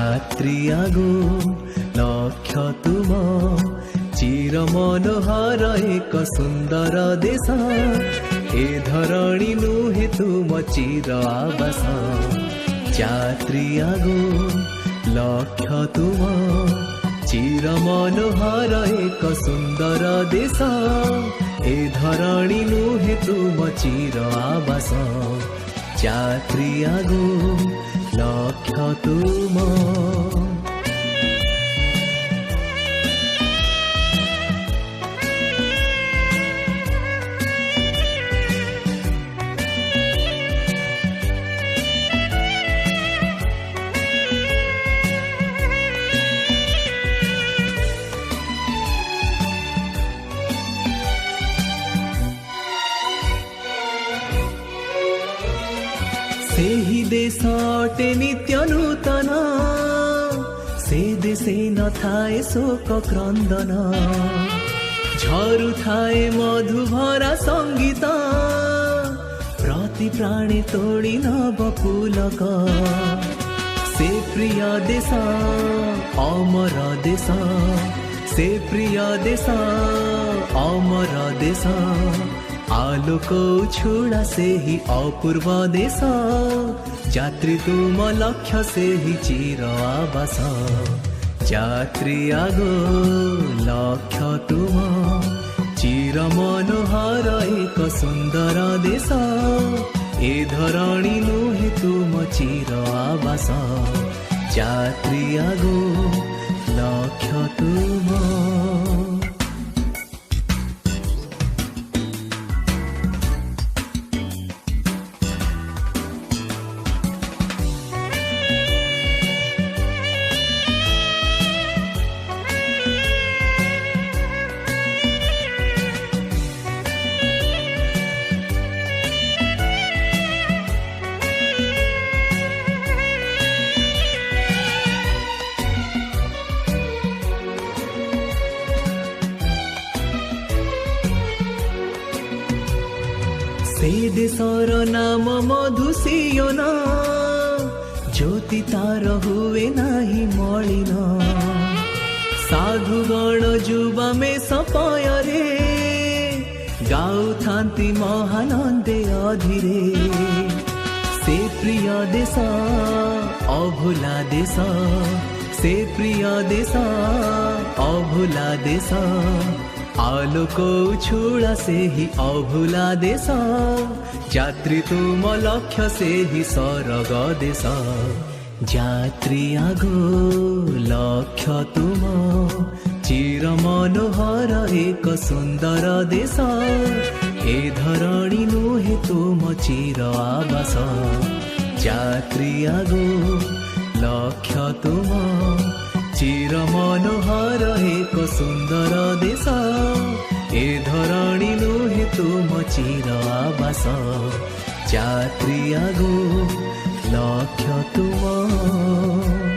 যাত্রী আগো লক্ষ্য তুম চির মনোহর এক সুন্দর দেশ এ ধরণী নুহে তুম চির আবাস যাত্রী আগো লক্ষ্য তুম চির মনোহর এক সুন্দর দেশ এ ধরণী নুহে তুম চির আবাস যাত্রী আগো লক্ষ্য তুম सेहि देश अटे नित्य नूतन से देशे न थाए शोक क्रंदन झरु थाए मधु भरा संगीत प्रति प्राणे तोड़ी नव पुलक से प्रिय देश अमर देश से प्रिय देश अमर देश आलोक छुड़ा से ही अपूर्व देश যাত্রী তুম লক্ষ্য से ही চির আবাস যাত্রী আগো লক্ষ্য তুম চির মনোহর এক সুন্দর দেশ এ ধরণী নুহে তুম চির আবাস যাত্রী আগো লক্ষ্য তুম से देशर नाम मधुसियोन ज्योति तार हुए नाही मलिन साधुगण जुवा में सपय रे गाउ थांती महानंदे अधीरे से प्रिय देश अभुला देश से प्रिय देश अभुला देश आलोक छुड़ा से ही अभुला देश যাত্রী তুম লক্ষ্য से ही स्वर्ग देश যাত্রী আগো লক্ষ্য তুম চির মনোহর এক সুন্দর দেশ এ ধরণী নুহে তুম চির আবাস যাত্রী আগো লক্ষ্য তুম চির মনোহর এক সুন্দর দেশ এ ধরণী নুহে তুম চির আবাস যাত্রী আগো লক্ষ্য তুম